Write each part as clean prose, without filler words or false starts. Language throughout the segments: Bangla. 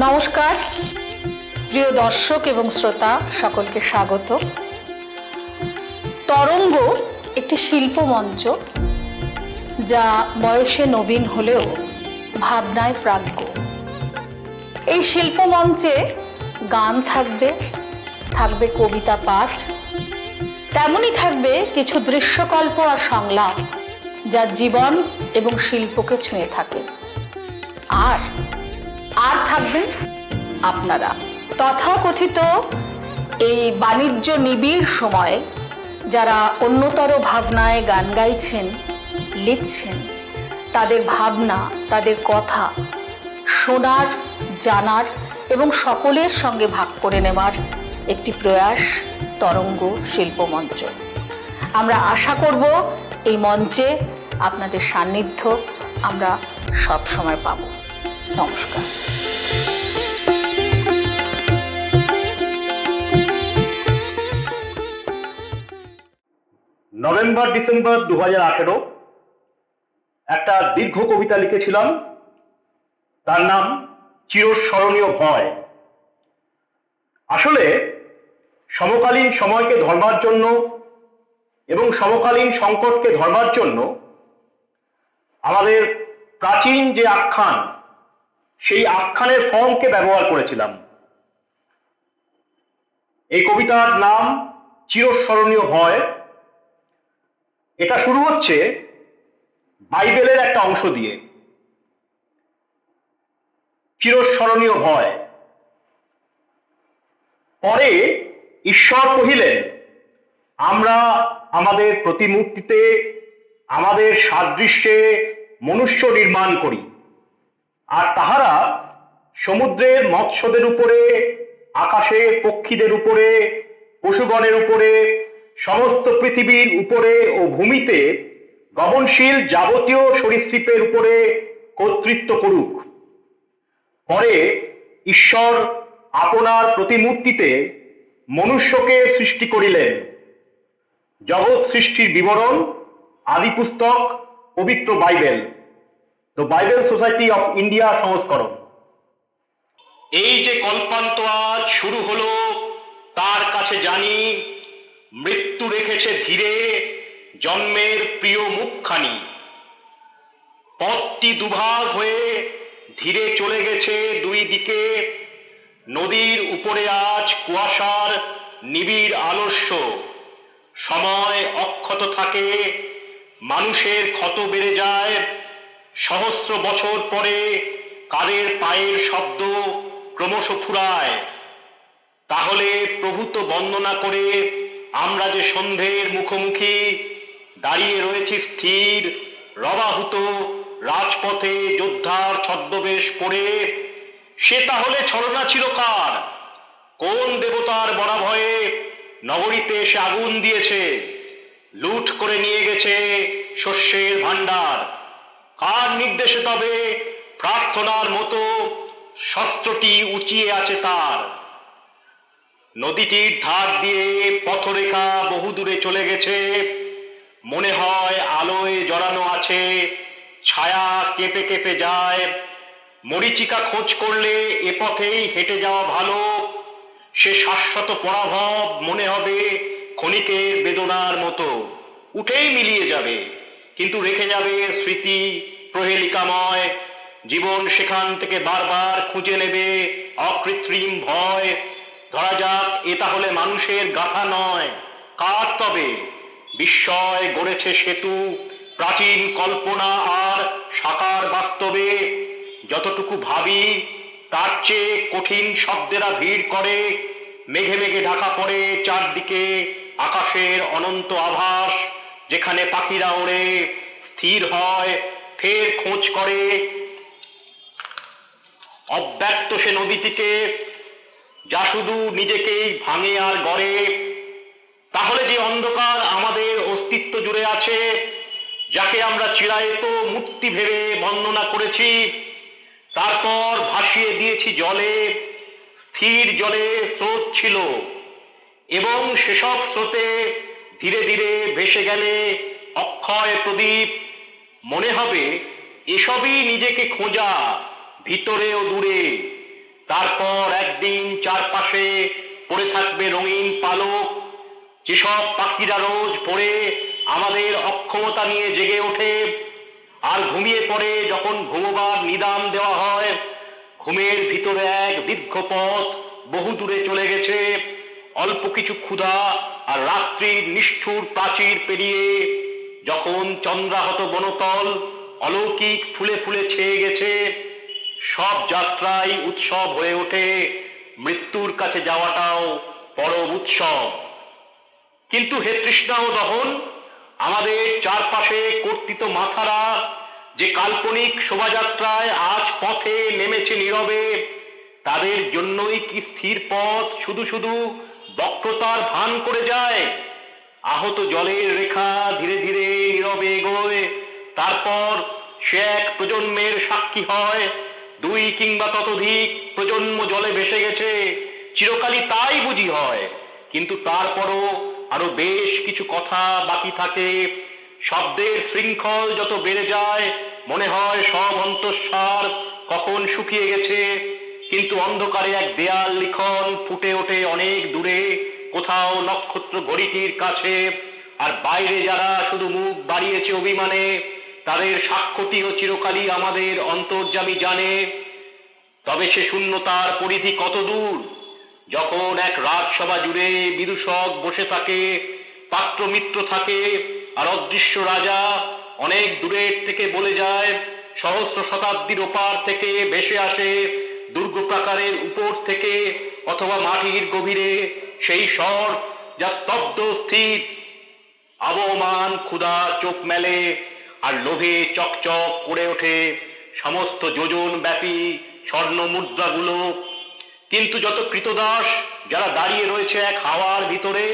নমস্কার প্রিয় দর্শক এবং শ্রোতা সকলকে স্বাগত। তরঙ্গ একটি শিল্পমঞ্চ যা বয়সে নবীন হলেও ভাবনায় প্রাজ্ঞ। এই শিল্পমঞ্চে গান থাকবে, থাকবে কবিতা পাঠ, তেমনই থাকবে কিছু দৃশ্যকল্প আর সংলাপ যা জীবন এবং শিল্পকে ছুঁয়ে থাকে। আর থাকবেন আপনারা। তথাকথিত এই বাণিজ্য নিবিড় সময়ে যারা অন্যতর ভাবনায় গান গাইছেন, লিখছেন, তাদের ভাবনা, তাদের কথা শোনার, জানার এবং সকলের সঙ্গে ভাগ করে নেওয়ার একটি প্রয়াস তরঙ্গ শিল্পমঞ্চ। আমরা আশা করব এই মঞ্চে আপনাদের সান্নিধ্য আমরা সব সময় পাব। নমস্কার। নভেম্বর ডিসেম্বর 2018 একটা দীর্ঘ কবিতা লিখেছিলাম, তার নাম চিরস্মরণীয় ভয়। আসলে সমকালীন সময়কে ধরবার জন্য এবং সমকালীন সংকটকে ধরবার জন্য আমাদের প্রাচীন যে আখ্যান, সেই আখ্যানের ফর্মকে ব্যবহার করেছিলাম। এই কবিতার নাম চিরস্মরণীয় ভয়। এটা শুরু হচ্ছে বাইবেলের একটা অংশ দিয়ে। চিরস্মরণীয় ভয়। পরে ঈশ্বর কহিলেন, আমরা আমাদের প্রতিমূর্তিতে, আমাদের সাদৃশ্যে মনুষ্য নির্মাণ করি, আর তাহারা সমুদ্রের মৎস্যদের উপরে, আকাশের পক্ষীদের উপরে, পশুগণের উপরে, সমস্ত পৃথিবীর উপরে ও ভূমিতে গমনশীল যাবতীয় সরীসৃপের উপরে কর্তৃত্ব করুক। পরে ঈশ্বর আপনার প্রতিমূর্তিতে মনুষ্যকে সৃষ্টি করিলেন। জগৎ সৃষ্টির বিবরণ, আদি পুস্তক, পবিত্র Bible, the Bible society of India সংস্করণ। এই যে কল্পান্ত আজ শুরু হলো, তার কাছে জানি মৃত্যু রেখেছে ধীরে জন্মের প্রিয় মুখখানি। পথটি দুভাগ হয়ে ধীরে চলে গেছে দুই দিকে। নদীর উপরে আজ কুয়াশার নিবিড় আলস্য। সময় অক্ষত থাকে, মানুষের ক্ষত বেড়ে যায়। সহস্র বছর পরে কাদের পায়ের শব্দ ক্রমশ ফুরায়। তাহলে প্রভূত বন্দনা করে আমরা যে সন্ধ্যের মুখোমুখি দাঁড়িয়ে রয়েছি স্থির, রবাহুত রাজপথে যোদ্ধার ছদ্মবেশ পরে, সে তাহলে ছলনা ছিল কার? কোন দেবতার বরাভয়ে নগরীতে এসে আগুন দিয়েছে, লুট করে নিয়ে গেছে শস্যের ভাণ্ডার? কার নির্দেশে তবে প্রার্থনার মতো শস্ত্রটি উঁচিয়ে আছে তার? নদীটির ধার দিয়ে পথরেখা বহুদূরে চলে গেছে। মনে হয় আলোয় জড়ানো আছে, ছায়া কেঁপে কেঁপে যায়। মরীচিকা খোঁজ করলে এ পথেই হেঁটে যাওয়া ভালো। সে শাশ্বত পরাভব মনে হবে ক্ষণিকের বেদনার মতো, উঠেই মিলিয়ে যাবে, কিন্তু রেখে যাবে স্মৃতি প্রহেলিকাময়। জীবন সেখান থেকে বারবার খুঁজে নেবে অকৃত্রিম ভয়। ধরা যাক এ তাহলে মানুষের গাথা নয়, কার তবে? বিস্ময় গড়েছে সেতু প্রাচীন কল্পনা আর সাকার বাস্তবে। যতটুকু ভাবি তার চেয়ে কঠিন শব্দেরা ভিড় করে। মেঘে মেঘে ঢাকা পড়ে চারদিকে আকাশের অনন্ত আভাস। যেখানে পাখিরা ওড়ে, স্থির হয়, ফের খোঁজ করে। অব্যক্ত সে নদীটিকে, যা শুধু নিজেকেই ভাঙে আর গড়ে। তাহলে যে অন্ধকার আমাদের অস্তিত্ব জুড়ে আছে, যাকে আমরা চিরায়ত মুক্তি ভেবে বন্দনা করেছি, তারপর ভাসিয়ে দিয়েছি জলে। স্থির জলে স্রোত ছিল, এবং সেসব স্রোতে ধীরে ধীরে ভেসে গেলে অক্ষয় প্রদীপ। মনে হবে এসবই নিজেকে খোঁজা, ভিতরে ও দূরে। তারপর একদিন চারপাশে পড়ে থাকবে রঙিন পালক, যেসব পাখিরা রোজ ভোরে আমাদের অক্ষমতা নিয়ে জেগে ওঠে আর ঘুমিয়ে পড়ে যখন ঘুমোবার নিদান দেওয়া হয়। ঘুমের ভিতরে এক দীর্ঘ পথ বহু দূরে চলে গেছে, অল্প কিছু ক্ষুধা আর রাত্রির নিষ্ঠুর প্রাচীর পেরিয়ে যখন চন্দ্রাহত বনতল অলৌকিক ফুলে ফুলে ছেয়ে গেছে, সব যাত্রাই উৎসব হয়ে ওঠে। মৃত্যুর কাছে যাওয়াটাও পরম উৎসব। কিন্তু হে তৃষ্ণা ও দহন, আমাদের চারপাশে কর্তৃত মাথারা যে কাল্পনিক শোভাযাত্রায় আজ পথে নেমেছে নীরবে, তাদের জন্যই কি স্থির পথ শুধু শুধু বক্রতার ভান করে যায়? আহত জলের রেখা ধীরে ধীরে নীরবে এগোয়, তারপর সে এক প্রজন্মের সাক্ষী হয়। 2 কিংবা ততোধিক প্রজন্ম জলে ভেসে গেছে, চিরকালই তাই বুঝি হয়। কিন্তু তারপরও আরো বেশ কিছু কথা বাকি থাকে। শব্দের শৃঙ্খল যত বেড়ে যায়, মনে হয় সব অন্তঃসার কখন শুকিয়ে গেছে। কিন্তু অন্ধকারে এক দেয়াল লিখন ফুটে ওঠে অনেক দূরে, কোথাও নক্ষত্র ঘড়িটির কাছে। আর বাইরে যারা শুধু মুখ বাড়িয়েছে অভিমানে, তাদের সাক্ষ্যটিও চিরকালই আমাদের অন্তর্যামী জানে। তবে সে শূন্যতার পরিধি কত দূর, যখন এক রাজসভা জুড়ে বিদূষক বসে থাকে, পাত্র মিত্র থাকে, আর অদৃশ্য রাজা অনেক দূরের থেকে বলে যায়। সহস্র শতাব্দীর ওপার থেকে ভেসে আসে দুর্গ প্রাকারের উপর থেকে অথবা মাটির গভীরে সেই স্বর, যা স্তব্ধ স্থির। আবহমান ক্ষুধা চোখ মেলে আর লোভে চকচক করে ওঠে সমস্ত যোজন ব্যাপী স্বর্ণ মুদ্রাগুলো। কিন্তু যত কৃতদাস যারা দাঁড়িয়ে রয়েছে এক হাওয়ার ভিতরে,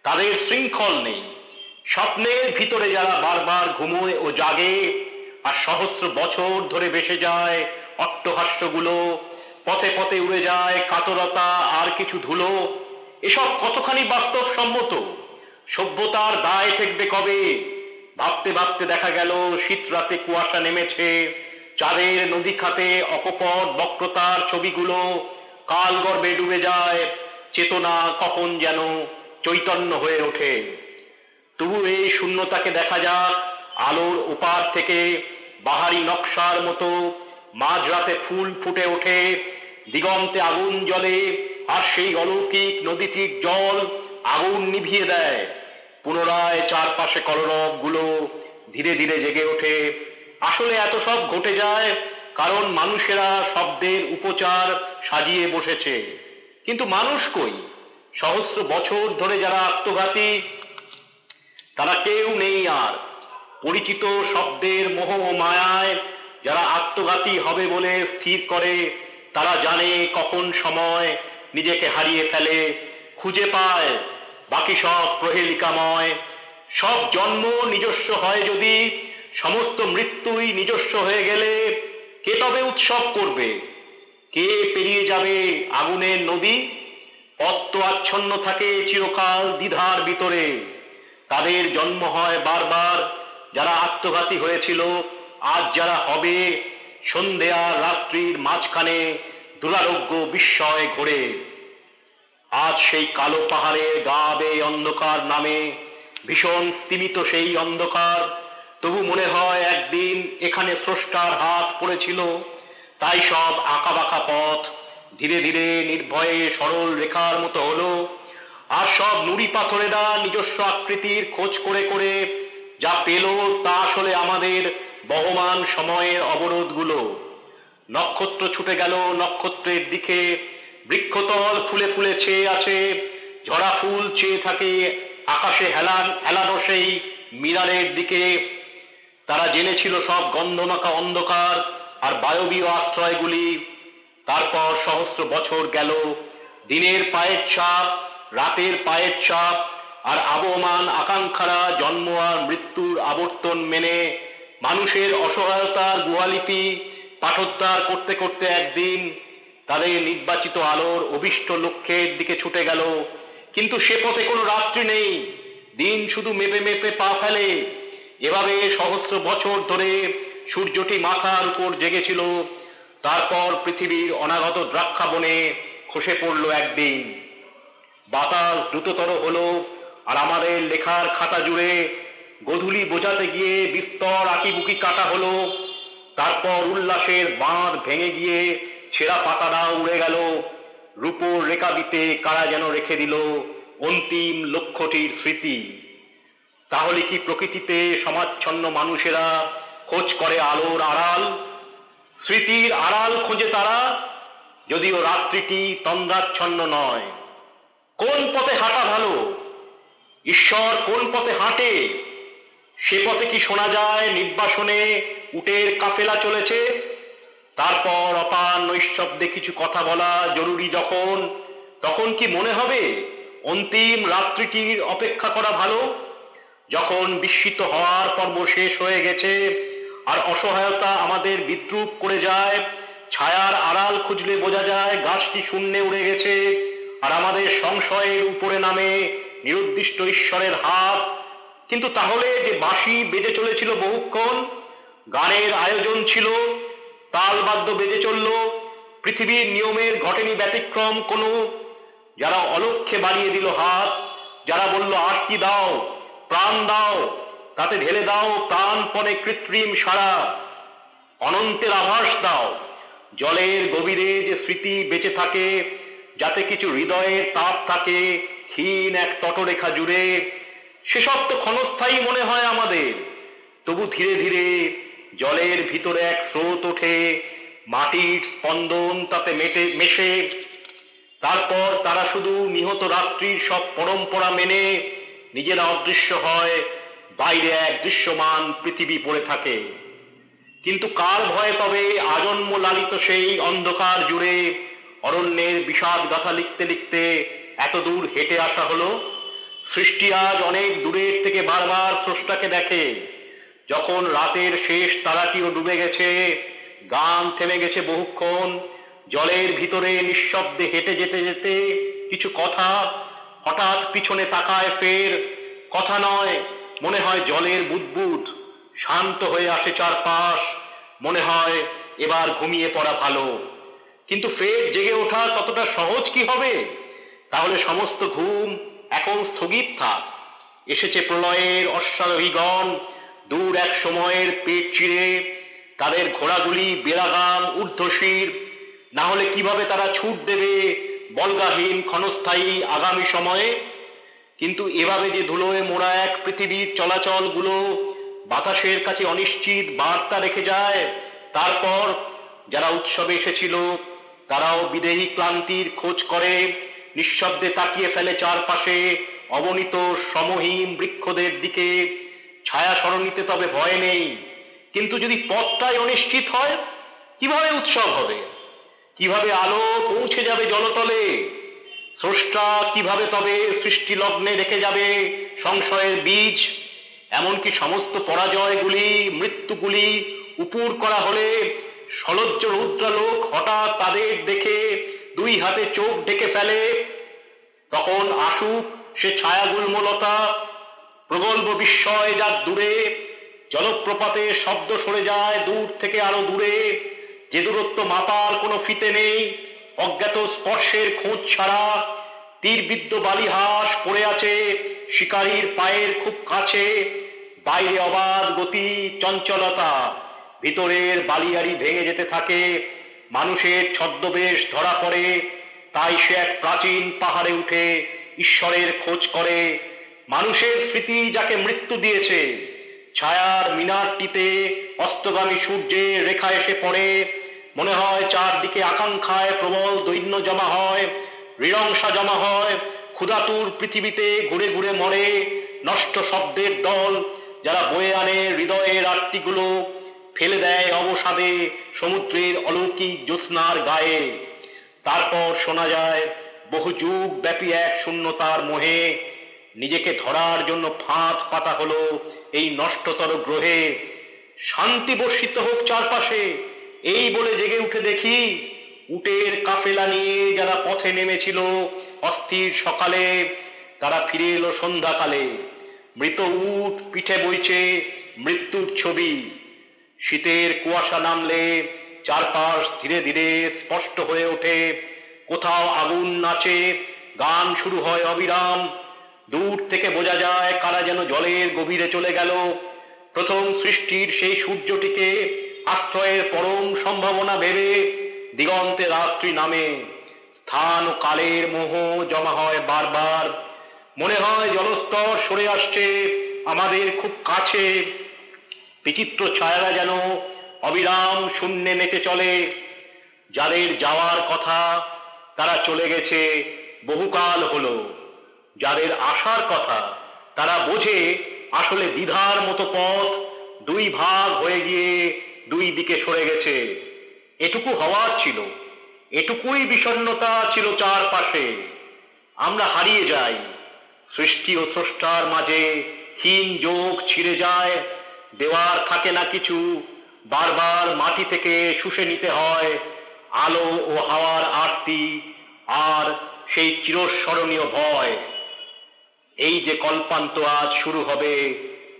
তাদের শৃঙ্খল নেই। স্বপ্নের ভিতরে যারা বারবার ঘুমোয় ও জাগে, আর সহস্র বছর ধরে ভেসে যায় অট্টহাস্যগুলো, পথে পথে উড়ে যায় কাতরতা আর কিছু ধুলো। এসব কতখানি বাস্তবসম্মত? সভ্যতার দায় ঠেকবে কবে? ভাবতে ভাবতে দেখা গেল শীত রাতে কুয়াশা নেমেছে, চাঁদের নদী খাতে অকপট বক্রতার ছবিগুলো কাল গর্ভে ডুবে যায়। চেতনা কখন যেন চৈতন্য হয়ে ওঠে। তবু এই শূন্যতাকে দেখা যাক আলোর ওপার থেকে। বাহারি নকশার মতো মাঝরাতে ফুল ফুটে ওঠে, দিগন্তে আগুন জ্বলে, আর সেই অলৌকিক নদীটির জল আগুন নিভিয়ে দেয়। পুনরায় চারপাশে কলরব গুলো ধীরে ধীরে জেগে ওঠে। আসলে এত সব ঘটে যায় কারণ মানুষেরা শব্দের উপচার সাজিয়ে বসেছে। কিন্তু মানুষ কই? সহস্র বছর ধরে যারা আত্মঘাতী, তারা কেউ নেই আর। পরিচিত শব্দের মোহ ও মায়ায় যারা আত্মঘাতী হবে বলে স্থির করে, তারা জানে কখন সময় নিজেকে হারিয়ে ফেলে, খুঁজে পায়। বাকি সব প্রহেলিকাময়। সব জন্ম নিজস্ব হয় যদি, সমস্ত মৃত্যুই নিজস্ব হয়ে গেলে, কে তবে উৎসব করবে? কে পেরিয়ে যাবে আগুনের নদী? পথ তো আচ্ছন্ন থাকে চিরকাল দ্বিধার ভিতরে। তাদের জন্ম হয় বারবার যারা আত্মঘাতী হয়েছিল, আজ যারা হবে। সন্ধে আর রাত্রির মাঝখানে দুরারোগ্য বিস্ময় ঘোরে। আজ সেই কালো পাহাড়ে গা বেয়ে অন্ধকার নামে, ভীষণ স্তিমিত সেই অন্ধকার। তবু মনে হয় একদিন এখানে স্রষ্টার হাত পড়েছিল। তাই সব আঁকাবাঁকা পথ ধীরে ধীরে নির্ভয়ে সরল রেখার মতো হলো। আর সব নুড়ি পাথরেরা নিজস্ব আকৃতির খোঁজ করে করে যা পেল, তা আসলে আমাদের বহমান সময়ের অবরোধগুলো। নক্ষত্র ছুটে গেল নক্ষত্রের দিকে, বৃক্ষতল ফুলে ফুলে চেয়ে আছে, ঝরা ফুল চেয়ে থাকে আকাশে হেলানো সেই মিনারের দিকে। তারা জেনেছিল সব গন্ধমাখা অন্ধকার আর বায়বীয় আশ্রয়গুলি। তারপর সহস্র বছর গেল, দিনের পায়ের ছাপ, রাতের পায়ের ছাপ, আর আবহমান আকাঙ্ক্ষারা জন্ম আর মৃত্যুর আবর্তন মেনে মানুষের অসহায়তার গুহালিপি পাঠোদ্ধার করতে করতে একদিন তাদের নির্বাচিত আলোর অভিষ্ট লক্ষ্যের দিকে ছুটে গেল। কিন্তু সে পথে কোনো রাত্রি নেই, দিন শুধু মেপে মেপে পা ফেলে। এভাবে সহস্র বছর ধরে সূর্যটি মাথার উপর জেগেছিল, তারপর পৃথিবীর অনাগত দ্রাক্ষা বনে খসে পড়ল একদিন। বাতাস দ্রুততর হলো, আর আমাদের লেখার খাতা জুড়ে গোধূলি বোঝাতে গিয়ে বিস্তর আঁকিবুকি কাটা হলো। তারপর উল্লাসের বাঁধ ভেঙে গিয়ে ছেঁড়া পাতাটা উড়ে গেল। রূপোর রেখাবিতে কারা যেন রেখে দিল অন্তিম লক্ষ্যটির স্মৃতি। তাহলে কি প্রকৃতিতে সমাচ্ছন্ন মানুষেরা খোঁজ করে আলোর আড়াল? স্মৃতির আড়াল খোঁজে তারা, যদিও রাত্রিটি তন্দ্রাচ্ছন্ন নয়। কোন পথে হাঁটা ভালো? ঈশ্বর কোন পথে হাঁটে? সে পথে কি শোনা যায় নির্বাসনে উটের কাফেলা চলেছে? তারপর অপার নৈশব্দে কিছু কথা বলা জরুরি যখন, তখন কি মনে হবে অন্তিম রাত্রিটির অপেক্ষা করা ভালো? যখন বিস্মিত হওয়ার পর্ব শেষ হয়ে গেছে আর অসহায়তা আমাদের বিদ্রূপ করে যায়, ছায়ার আড়াল খুঁজলে বোঝা যায় গাছটি শূন্যে উড়ে গেছে, আর আমাদের সংশয়ের উপরে নামে নিরুদ্দিষ্ট ঈশ্বরের হাত। কিন্তু তাহলে যে বাঁশি বেজে চলেছিল বহুক্ষণ, গানের আয়োজন ছিল, তালবাদ্য বেজে চলল, পৃথিবীর নিয়মের ঘটেনি ব্যতিক্রম কোনো। যারা অলক্ষ্যে বাড়িয়ে দিল হাত, যারা বলল আরতি দাও, প্রাণ দাও, তাতে ঢেলে দাও প্রাণপণে কৃত্রিম সারা, অনন্তের আভাস দাও। জলের গভীরে যে স্মৃতি বেঁচে থাকে, যাতে কিছু হৃদয়ের তাপ থাকে ক্ষীণ এক তটরেখা জুড়ে, সেসব তো ক্ষণস্থায়ী মনে হয় আমাদের। তবু ধীরে ধীরে জলের ভিতরে এক স্রোত ওঠে, মাটির স্পন্দন তাতে মেশে। তারপর তারা শুধু নিহত রাত্রির সব পরম্পরা মেনে নিজেরা অদৃশ্য হয়, বাইরে এক দৃশ্যমান পৃথিবী পড়ে থাকে। কিন্তু কার ভয়ে তবে আজন্ম লালিত সেই অন্ধকার জুড়ে অরণ্যের বিষাদ গাথা লিখতে লিখতে এত দূর হেঁটে আসা হলো? সৃষ্টি আজ অনেক দূরের থেকে বারবার স্রষ্টাকে দেখে। যখন রাতের শেষ তারাটিও ডুবে গেছে, গান থেমে গেছে বহুক্ষণ, জলের ভিতরে নিঃশব্দে হেঁটে যেতে যেতে কিছু কথা হঠাৎ পিছনে তাকায় ফের। কথা নয়, মনে হয় জলের বুদবুদ। শান্ত হয়ে আসে চারপাশ, মনে হয় এবার ঘুমিয়ে পড়া ভালো। কিন্তু ফের জেগে ওঠা ততটা সহজ কি হবে? তাহলে সমস্ত ঘুম এখন স্থগিত থাক। এসেছে প্রলয়ের অশ্বারোহীগণ, দূর এক সময়ের পেট চিরে, তাদের ঘোড়াগুলি বেড়াগাম ঊর্ধ্বশীর। না হলে কিভাবে তারা ছুট দেবে বল্গাহীন ক্ষণস্থায়ী আগামী সময়ে? কিন্তু এভাবে যে ধুলোয় মোড়া এক পৃথিবীর চলাচলগুলো বাতাসের কাছে অনিশ্চিত বার্তা রেখে যায়, তারপর যারা উৎসবে এসেছিল তারাও বিদেহী ক্লান্তির খোঁজ করে, নিঃশব্দে তাকিয়ে ফেলে চারপাশে অবনীত সমহীন বৃক্ষদের দিকে। ছায়া সরণিতে তবে ভয় নেই, কিন্তু যদি পথটাই অনিশ্চিত হয়, কিভাবে উৎসব হবে? কিভাবে আলো পৌঁছে যাবে জলতলে? স্রষ্টা কিভাবে তবে সৃষ্টি লগ্নে রেখে যাবে সংশয়ের বীজ? এমনকি সমস্ত পরাজয়গুলি, মৃত্যুগুলি উপুর করা হলে সলজ্জ রৌদ্রালোক হঠাৎ তাদের দেখে দুই হাতে চোখ ঢেকে ফেলে। তখন আসুক সে ছায়াগুল্মলতা, প্রগল্ভ বিস্ময় যাক দূরে, জলপ্রপাতে শব্দ সরে যায় দূর থেকে আরো দূরে, যে দূরত্ব মাপার কোনো ফিতে নেই, অজ্ঞাত স্পর্শের খোঁজ ছাড়া। তীরবিদ্ধ বালিহাস পড়ে আছে শিকারীর পায়ের খুব কাছে, বাইরে অবাধ গতি চঞ্চলতা, ভিতরের বালিয়াড়ি ভেঙে যেতে থাকে। মানুষের ছদ্মবেশ ধরা পড়ে, তাই সে এক প্রাচীন পাহাড়ে উঠে ঈশ্বরের খোঁজ করে। মানুষের স্মৃতি যাকে মৃত্যু দিয়েছে, ছায়ার মিনারটিতে অস্তগামী সূর্যের রেখা এসে পড়ে। মনে হয় চারদিকে আকাঙ্ক্ষায় প্রবল দৈন্য জমা হয়, হৃদংসা জমা হয়। ক্ষুধাতুর পৃথিবীতে ঘুরে ঘুরে মরে নষ্ট শব্দের দল, যারা বয়ে আনে হৃদয়ের আরতিগুলো, ফেলে দেয় অবসাদে সমুদ্রের অলৌকিক জ্যোৎস্নার গায়ে। তারপর শোনা যায় বহু যুগ ব্যাপী এক শূন্যতার মোহে নিজেকে ধরার জন্য ফাঁদ পাতা হলো এই নষ্টতর গ্রহে। শান্তি বর্ষিত হোক চারপাশে, এই বলে জেগে উঠে দেখি উটের কাফেলা নিয়ে যারা পথে নেমেছিল অস্থির সকালে, তারা ফিরে এলো সন্ধ্যাকালে। মৃত উট পিঠে বইছে মৃত্যুর ছবি। শীতের কুয়াশা নামলে চারপাশ ধীরে ধীরে স্পষ্ট হয়ে ওঠে। কোথাও আগুন নাচে, গান শুরু হয় অবিরাম। দূর থেকে বোঝা যায় কারা যেন জলের গভীরে চলে গেল। প্রথম সৃষ্টির সেই সূর্যটিকে আশ্রয়ের পরম সম্ভাবনা ভেবে দিগন্তে রাত্রি নামে। স্থান ও কালের মোহ জমা হয় বারবার। মনে হয় জলস্তর সরে আসছে আমাদের খুব কাছে। বিচিত্র ছায়ারা যেন অবিরাম শূন্যে নেচে চলে। যাদের যাওয়ার কথা তারা চলে গেছে বহুকাল হলো। যাদের আসার কথা তারা বোঝে আসলে দ্বিধার মতো পথ দুই ভাগ হয়ে গিয়ে দুই দিকে সরে গেছে। এটুকু হওয়ার ছিল, এটুকুই বিষণ্ণতা ছিল চারপাশে। আমরা হারিয়ে যাই, সৃষ্টি ও স্রষ্টার মাঝে হীন যোগ ছিঁড়ে যায়। দেওয়ার থাকে না কিছু, বারবার মাটি থেকে শুষে নিতে হয় আলো ও হাওয়ার আরতি আর সেই চিরস্মরণীয় ভয়। এই যে কল্পান্ত আজ শুরু হবে,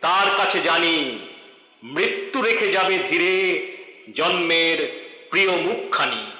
তার কাছে জানি মৃত্যু রেখে যাবে ধীরে জন্মের প্রিয় মুখখানি।